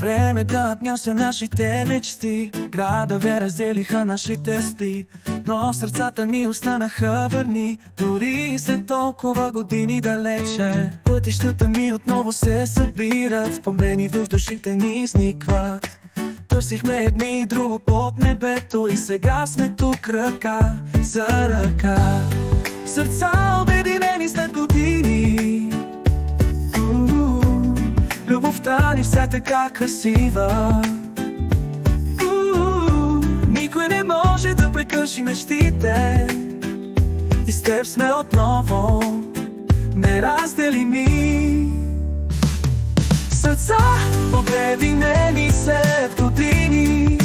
време да отнася нашите мечти. Градове разделиха нашите сти, но сърцата ни останаха верни. Дори и след толкова години далече, пътищата ми отново се събират. Спомени в душите ни изникват. Търсихме едни и друго под небето и сега сме тук ръка за ръка. Сърца обединени след години. Любовта ни все така красива. Никой не може да прекърши мечтите. И с теб сме отново неразделими. Сърца обединени след години.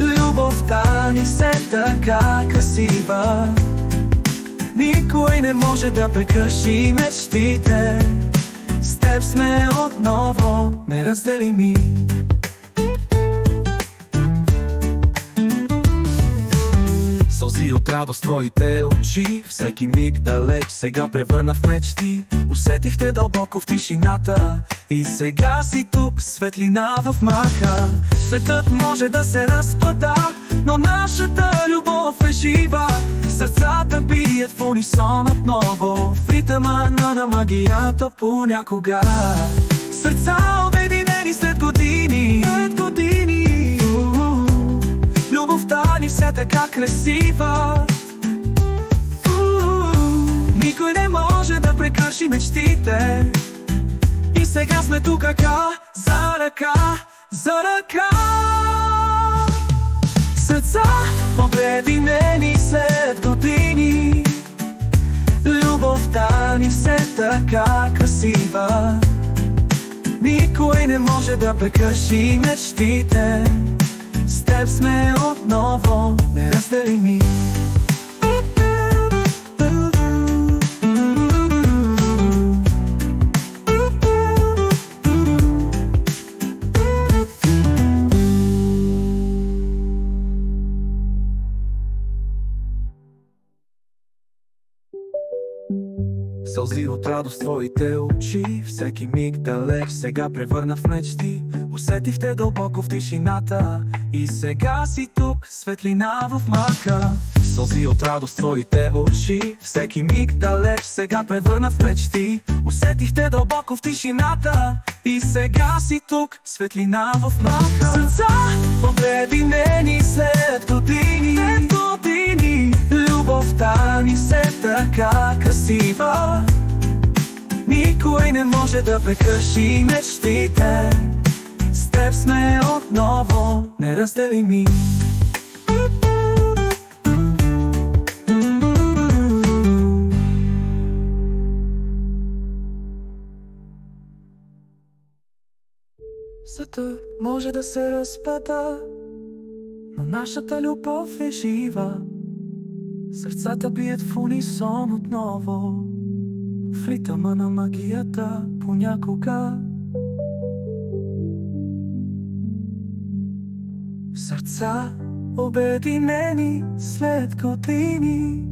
Любовта ни все така красива. Никой не може да прекърши мечтите. С теб сме отново неразделими. Сълзи от радост твоите очи, всеки миг далеч сега превърна в мечти. Усетихте дълбоко в тишината и сега си тук, светлина в мрака. Светът може да се разпада, но нашата любов е жива. Сърцата бият в унисон отново, в ритъма на магията понякога. Сърца обединени след години. Любовта ни все така красива. Никой не може да прекърши мечтите. И сега сме тук ръка за ръка, за ръка. Сърца обединени след години. Любовта ни все така красива. Никой не може да прекърши мечтите. С теб сме отново неразделими. Сълзи от радост твоите очи, всеки миг далеч сега превърна в мечти. Усетихте дълбоко в тишината и сега си тук, светлина в мрака. Сълзи от радост твоите очи, всеки миг далеч сега превърна в мечти. Усетихте дълбоко в тишината и сега си тук, светлина в мрака. Сърца обединени след години. Любовта ни все така красива. Никой не може да прекърши мечтите. С теб сме отново неразделими. Светът може да се разпада, но нашата любов е жива. Сърцата бият в унисон отново, в ритъма на магията понякога. Сърца обединени след години.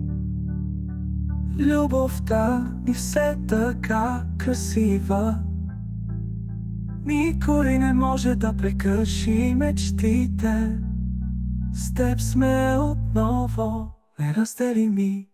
Любовта ни все така красива. Никой не може да прекърши мечтите. С теб сме отново неразделими.